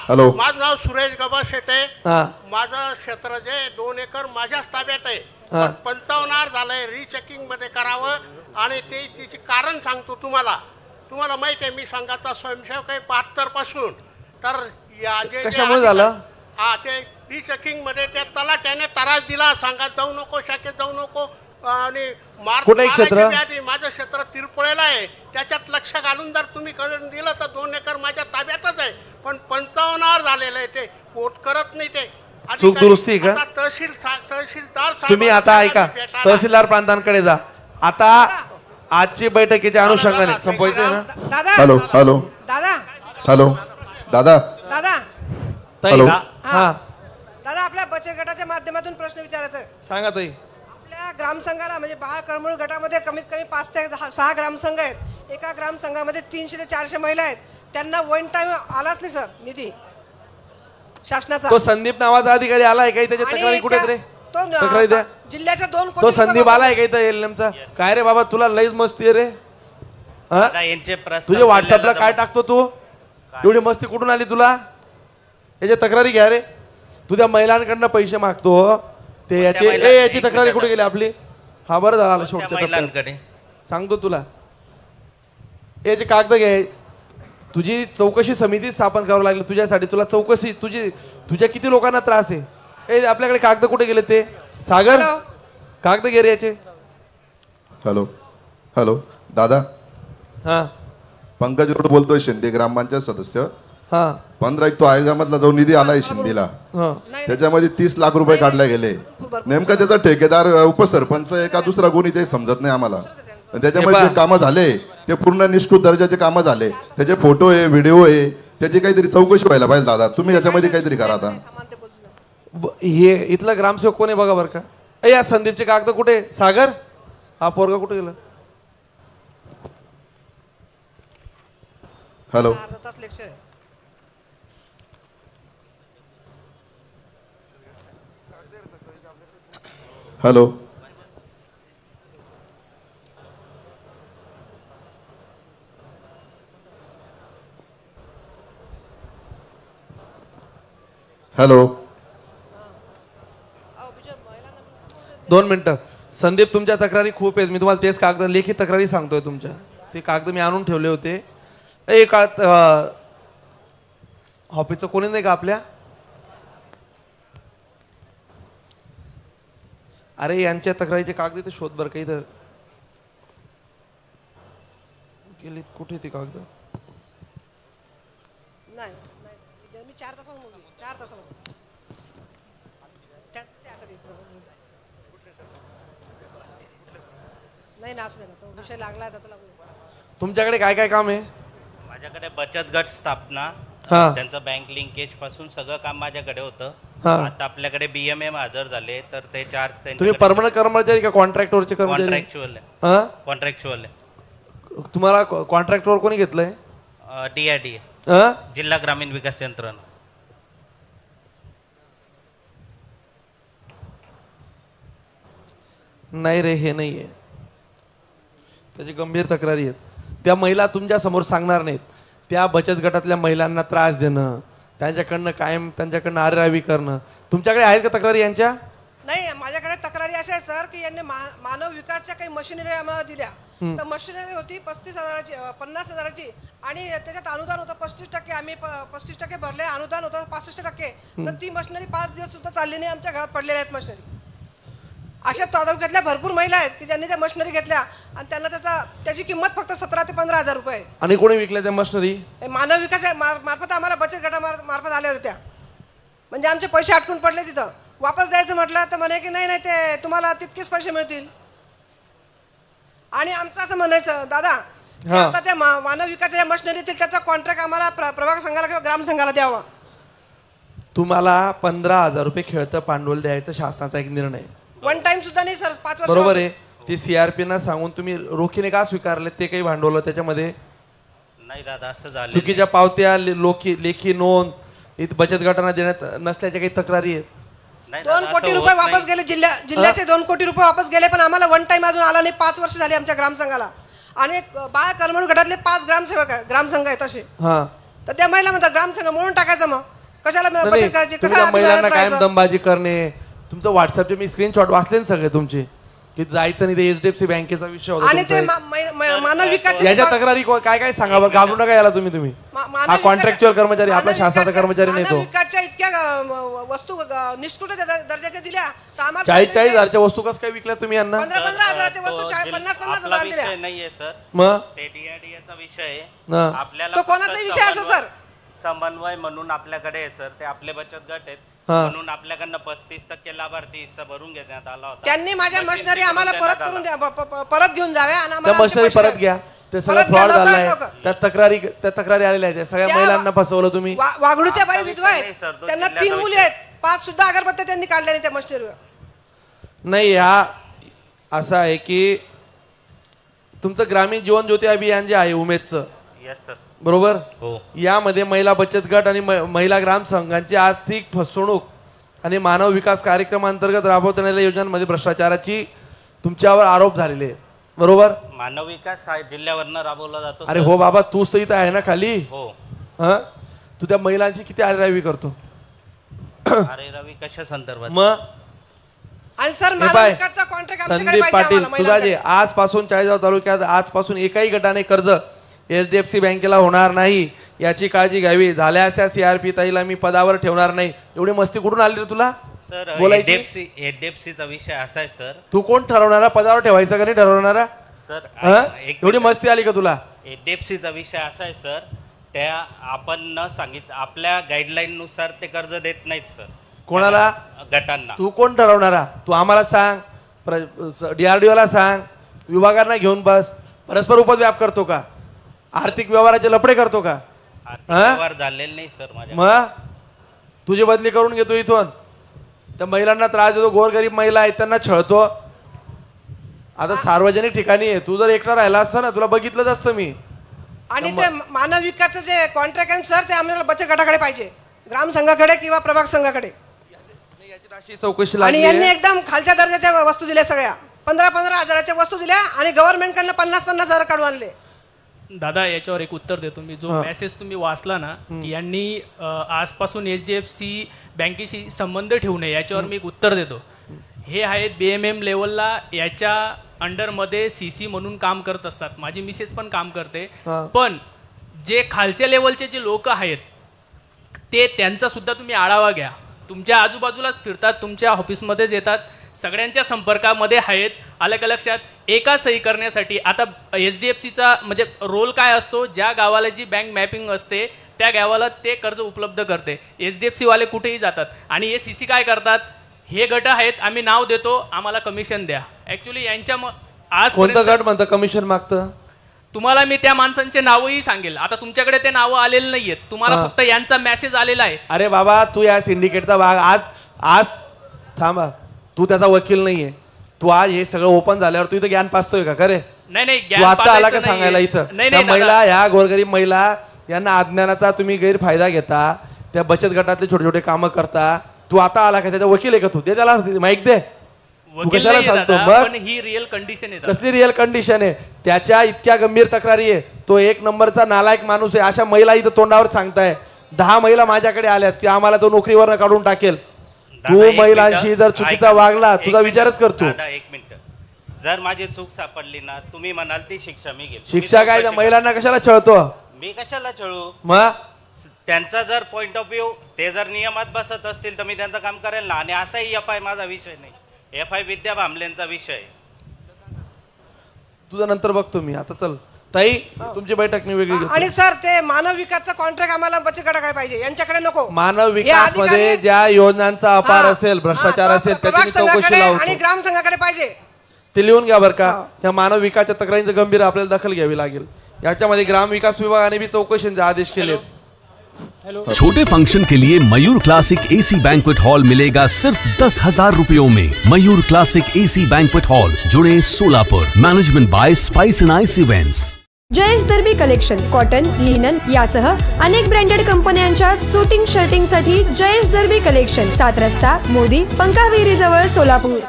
Hello. माझं नाव सुरेश गबा शेटे. हा माझं क्षेत्र जे 2 एकर माझ्याच ताब्यात आहे. हा. 55 झालंय. रिचेकिंग मध्ये करावं आणि ते तिचे कारण सांगतो तुम्हाला. तुम्हाला माहिती आहे मी संघाचा स्वयंसेवक आहे 72 पासून. तर या जे कशामुळे झालं? हा ते रिचेकिंग मध्ये त्या तलाट्याने त्रास दिला. संघात जाऊ नको, शाखेत जाऊ नको आणि कुठे क्षेत्र? माझं क्षेत्र तिरपुळेला आहे. त्याच्यात लक्ष घालून जर तुम्ही करून दिलं तर 2 एकर माझ्या ताब्यातच आहे. पण 55 झालेलं आहे. ते कोट करत नाही ते. चूक दुरुस्ती का? तहसीलदार तुम्ही आता ऐका, तहसीलदार प्रांतांकडे जा. आता आजची बैठकीच्या अनुषंगाने संपवायचं ना. दादा हॅलो हॅलो दादा हॅलो दादा दादा हॅलो. हा दादा आपल्या बचत गटाच्या माध्यमातून प्रश्न विचारायचा आहे. सांगा ताई. आपल्या ग्रामसंघाला म्हणजे बाळ कळमूळ गटामध्ये कमीत कमी 5 ते 6 ग्रामसंघ आहेत. एका ग्रामसंघामध्ये 300 ते 400 महिला आहेत. त्यांना वन टाइम आलाच नाही सर निधी शासनाचा. तो संदीप नावाचा अधिकारी आलाय काही त्याच्या आणि तक्रारी कुठे रे? तो तक्रारी द्या. जिल्ह्याच्या 2 कोटी तो रुपये संदीप आलाय काही तर एलएमचा. काय रे बाबा तुला लईच मस्ती आहे रे. हा? तुझ्या व्हॉट्सअपला काय टाकतो तू? एवढी मस्ती कुठून आली तुला? याच्या तक्रारी घ्या रे. तुझ्या महिलांकडनं पैसे मागतो ते याची तक्रारी कुठे गेली आपली? हा बरं झालं शेवटच्या टप्प्यात. सांगतो तुला याचे कागद घे. तुझी चौकशी समिती स्थापन करावं लागली तुझ्यासाठी. तुला चौकशी तुझ्या किती लोकांना त्रास आहे? ए आपल्याकडे कागद कुठे गेले ते? सागर कागद घे रे याचे. हॅलो हॅलो दादा. हा पंकज रोड बोलतोय, शिंदे ग्रामपंचायत सदस्य. हा 15 तो आयोगामधला जो निधी आलाय शिंदेला हा त्याच्यामध्ये 30 लाख रुपये काढले गेले. नेमका त्याचा ठेकेदार उपसरपंच आहे का दुसरा कोणी ते समजत नाही आम्हाला. त्याच्यामध्ये जे कामं झाले ते पूर्ण निष्कृत दर्जाचे कामं झाले. त्याचे फोटो आहे, व्हिडिओ आहे, त्याची काहीतरी चौकशी व्हायला पाहिजे दादा. तुम्ही याच्यामध्ये काहीतरी करा आता. हे इथला ग्रामसेवक कोण आहे बघा बरं का. ए या संदीपचे कागद कुठे? सागर हा पोरगा कुठे गेला? हॅलो अर्धा तास लेक्चर आहे. हॅलो हॅलो 2 मिनिटं. संदीप तुमच्या तक्रारी खूप आहेत. मी तुम्हाला तेच कागद लेखी तक्रारी सांगतोय तुमच्या. ते कागद मी आणून ठेवले होते. एक ऑफिसचं कोणी नाही का आपल्या? अरे यांच्या तक्रारीचे कागद ते शोध बर काही तर गेले कुठे ते कागद? नाही मी 4 तासावर बोलतो. 4 तासावर नाही ना असू दे ना. तो विषय लागला तर लागू दे. तुमच्याकडे काय काय काम आहे? माझ्याकडे बचत गट स्थापना, हा त्यांचं बँक लिंकेज पासून सगळं काम माझ्याकडे होतं. हा. आता आपल्याकडे बीएमएम हजर झाले तर ते चार्ज तुम्ही परमनंट कर्मचारी का कॉन्ट्रॅक्टरचे कर्मचारी? कॉन्ट्रॅक्च्युअल हा कॉन्ट्रॅक्च्युअल तुम्हाला कॉन्ट्रॅक्टवर कोणी घेतलंय? DID हा जिल्हा ग्रामीण विकास यंत्रणा. नाही रे हे नाहीये. त्याची गंभीर तक्रारी आहेत. त्या महिला तुमच्या समोर सांगणार नाहीत. त्या बचत गटातल्या महिलांना त्रास देणं, त्यांच्याकडनं कायम त्यांच्याकडनं आरेरावी करणं. तुमच्याकडे आहेत का तक्रारी यांच्या? नाही माझ्याकडे तक्रारी अशा आहे सर की यांनी मानव विकासच्या काही मशिनरी आम्हाला दिल्या. तर मशिनरी होती 35,000ची 50,000ची आणि त्याच्यात अनुदान होतं 35%. आम्ही 35% भरले. अनुदान होतं 65%. तर ती मशिनरी 5 दिवस सुद्धा चालली नाही. आमच्या घरात पडलेल्या आहेत मशिनरी. अशा तालुक्यातल्या भरपूर महिला आहेत की ज्यांनी त्या मशिनरी घेतल्या आणि त्यांना त्याची किंमत फक्त 17,000 ते 15,000 रुपये आहे. आणि कोणी विकल्या त्या मशिनरी? मानव विकास मार्फत आम्हाला बचत गटामार्फत आल्या होत्या. म्हणजे आमचे पैसे अटकून पडले. तिथं वापस द्यायचं म्हटलं तर म्हणे की नाही नाही ते तुम्हाला तितकेच पैसे मिळतील. आणि आमचं असं म्हणायचं दादा आता त्या मानव विकासाच्या मशिनरीतील त्याचा कॉन्ट्रॅक्ट आम्हाला प्रभाग संघाला किंवा ग्राम संघाला द्यावा. तुम्हाला 15,000 रुपये खेळतं भांडवल द्यायचं शासनाचा एक निर्णय. वन टाइम सुद्धा नाही सर. 5 वर्ष बरोबर आहे. ती CRP ना सांगून तुम्ही रोखीने का स्वीकारले? ते काही भांडवल त्याच्यामध्ये नाही दादा असं झालं. चुकीच्या पावत्या, लेखी नोंद इथं बचत गटांना देण्यात नसल्याच्या काही तक्रारी आहेत. 2 कोटी रुपये वापस गेले. जिल्ह्याचे 2 कोटी रुपये वापस गेले पण आम्हाला वन टाइम अजून आला नाही. 5 वर्ष झाली आमच्या ग्रामसंघाला. आणि बाळ करमणूक गटातले 5 ग्रामसेवक ग्रामसंघ आहेत असे. तर त्या महिला म्हणतात ग्रामसंघ म्हणून टाकायचं, मग कशाला नाही, बचत करायची, तुमच्या कशाला महिलांना अभिमानात कायम राहायचं? दमबाजी करणे. तुमचं व्हॉट्सअपचे मी स्क्रीनशॉट वाचले ना सगळे तुमचे, की जायचं नाही, ते HDFC बँकेचा विषय होता आणि ते तुमचा. मानव विकास याच्या तक्रारी काय काय सांगा बरं, घाबरू नका याला तुम्ही हा कॉन्ट्रॅक्च्युअल कर्मचारी, आपला शासनाचा कर्मचारी नाही तो. विकासच्या इतक्या वस्तू निष्कृत दर्जाच्या दिल्या तर आम्हाला 40 हजारच्या वस्तू कसं काय विकल्या तुम्ही यांना? 15 हजाराच्या वस्तू 50 आपला हजार विषय दिल्या. नाहीये सर, मग ते DRDA विषय आहे. हा. आपल्याला तो फक्त कोणाचा विषय असो सर? समन्वय म्हणून आपल्याकडे आहे सर, ते आपले बचत गट आहेत हा. म्हणून आपल्याकडनं 35% लाभार्थी हिस्सा भरून घेण्यात आला होता. त्यांनी माझ्या मशीन मशिनरी बनवून आम्हाला देण्यात परत करून आला. द्या, परत घेऊन जाव्या आणि त्या आम्हाला आमचे मशिनरी पैसे परत द्या. घ्या. ते सगळं परत फ्रॉड घ्या, लवकरात झालाय, लवकर. त्या तक्रारी आलेल्या आहेत, त्या सगळ्या त्या महिलांना फसवलं तुम्ही. वाघडूच्या बाई आता विधवा विषय नाही आहेत, सर, तो त्यांना जिल्ह्याचा 3 मुली विषय. आहेत, 5 सुद्धा अगरबत्त्या त्यांनी काढल्या नाही त्या मशिनरीवर. नाही, हा असं आहे की तुमचं ग्रामीण जीवन ज्योती अभियान जे आहे उमेदचं, येस सर. बरोबर, हो. यामध्ये महिला बचत गट आणि महिला ग्राम संघांची आर्थिक फसवणूक आणि मानव विकास कार्यक्रमांतर्गत राबवण्यात आलेल्या योजनांमध्ये भ्रष्टाचाराची तुमच्यावर आरोप झालेले आहेत, बरोबर? मानव विकास हा जिल्ह्यावरनं राबवला जातो अरे सर. हो बाबा, तूच तर इथं आहे ना खाली. हो. हा, तू त्या महिलांची किती आरेरावी करतो? अरे रवी कशा संदर्भात? मग आणि सर हे मानव पाय, विकासचा कॉन्ट्रॅक्ट आमच्याकडे संदीप पाहिजे पाटील आम्हाला, तुझा जे महिलांकडे. आजपासून चाळीसगाव तालुक्यात आजपासून एकाही गटाने कर्ज HDFC बँकेला होणार नाही याची काळजी घ्यावी. झाल्यास त्या CRP ताईला मी पदावर ठेवणार नाही. एवढी मस्ती कुठून आली रे तुला सर बोलायची? HDFCचा विषय असा आहे सर. तू कोण ठरवणारा, पदावर ठेवायचं का नाही ठरवणारा? सर हा? एवढी मस्ती आली का तुला? HDFCचा विषय असा आहे सर, त्या आपण न सांगित आपल्या गाईडलाईन नुसार ते कर्ज देत नाहीत सर कोणाला? गटांना. तू कोण ठरवणारा? तू आम्हाला सांग, DRDO ला सांग, विभागांना घेऊन बस. परस्पर उपद्व्याप करतो का? आर्थिक व्यवहाराचे लफडे करतो का? आर्थिक व्यवहार झालेले नाही सर माझ्या. मग तुझी बदली करून घेतो इथून. त्या महिलांना त्रास देतो, गोरगरीब महिला आहेत त्यांना छळतो. आता सार्वजनिक ठिकाणी आहे, तू जर एकटा राहिला असता ना तुला बघितलंच असतं मी. आणि ते मानव विकासचं जे कॉन्ट्रॅक्ट आहे सर, ते आम्हाला बचत गटाकडे पाहिजे, ग्राम संघाकडे किंवा प्रभाग संघाकडे. अशी चौकशी आणि लागली यांनी आहे. एकदम खालच्या दर्जाच्या वस्तू दिल्या, सगळ्या 15 हजाराच्या वस्तू दिल्या आणि गव्हर्नमेंटकडनं 50 हजार काढून आणले. दादा याच्यावर एक उत्तर देतो मी. जो मेसेज तुम्ही वाचला ना, की यांनी आजपासून HDFC बँकेशी संबंध ठेवू नये, याच्यावर मी एक उत्तर देतो. हे आहेत BMM लेवलला, याच्या अंडरमध्ये CC म्हणून काम करत असतात. माझी मिसेस पण काम करते. पण जे खालच्या लेवलचे जे लोक आहेत ते त्यांचा सुद्धा तुम्ही आढावा घ्या. तुमच्या आजूबाजूलाच फिरतात, तुमच्या ऑफिसमध्येच येतात, सगळ्यांच्या संपर्कामध्ये आहेत. आलं का लक्षात? एका सही करण्यासाठी आता HDFCचा म्हणजे रोल काय असतो, ज्या गावाला जी बँक मॅपिंग असते त्या गावाला ते कर्ज उपलब्ध करते. HDFC वाले कुठेही जातात आणि हे CC काय करतात, हे गट आहेत, आम्ही नाव देतो, आम्हाला कमिशन द्या. ऍक्च्युली यांच्या आज कोणतं गट म्हणतं कमिशन मागतं? तुम्हाला मी त्या माणसांचे नावही सांगेल. आता तुमच्याकडे ते नावं आलेले नाहीयेत, तुम्हाला फक्त यांचा मेसेज आलेला आहे. अरे बाबा, तू या सिंडिकेटचा भाग आज थांबा, तू त्याचा वकील नाहीये. तू आज हे सगळं ओपन झाल्यावर तू इथं ज्ञान पाचतोय का? खरे नाही तू आता आला का सांगायला इथं? त्या महिला, ह्या गोरगरीब महिला यांना अज्ञानाचा तुम्ही गैरफायदा घेता, त्या बचत गटातले छोटे छोटे कामं करता. तू आता आला का? त्याचा वकील आहे का तू? दे त्याला माईक दे. तू कशाला सांगतो? मग ही रिअल कंडिशन आहे. कसली रिअल कंडिशन आहे? त्याच्या इतक्या गंभीर तक्रारी आहे. तो एक नंबरचा नालायक माणूस आहे. अशा महिला इथं तोंडावर सांगताय. 10 महिला माझ्याकडे आल्यात की आम्हाला तो नोकरीवर काढून टाकेल. तू महिलांशी जर चुकीचा वागला, तुझा विचारच करतो. एक मिनिट, जर माझी चूक सापडली ना, तुम्ही म्हणाल ती शिक्षा मी घेईल. शिक्षा काय? महिलांना कशाला छळतो? मी कशाला छळू? मग त्यांचा जर पॉइंट ऑफ व्ह्यू ते जर नियमात बसत असतील तर मी त्यांचं काम करेल ना. आणि असाही FI माझा विषय नाही, FI विद्या भांबलेंचा विषय. तुझं नंतर बघतो मी. आता चल ताई, तुमची बैठक मी वेगळी घेतो. आणि सर ते मानव विकासचा कॉन्ट्रॅक्ट आम्हाला बचत गटाकडे पाहिजे, यांच्याकडे नको. मानव विकास मध्ये ज्या योजनांचा अपार असेल, भ्रष्टाचार असेल, त्याची चौकशी आणि लावतो. ग्राम संघाकडे पाहिजे. ते लिहून घ्या बरं का. या मानव विकासच्या तक्रारींचं गंभीर आपल्याला दखल घ्यावी लागेल. याच्यामध्ये ग्राम विकास विभागाने भी चौकशीचे आदेश केले. छोटे फंक्शन के लिए Mayur classic AC banquet hall मिलेगा सिर्फ 10,000 रुपयों में। Mayur classic AC banquet hall, जुड़े Solapur. Management by spice and ice events. Jayesh Darbi collection cotton, linen यासह अनेक ब्रँडेड कंपन्यांच्या सुटिंग शर्टिंग साठी जयेश दर्बी कलेक्शन, 7 रस्ता मोदी पंकाविहिरी जवळ सोलापूर।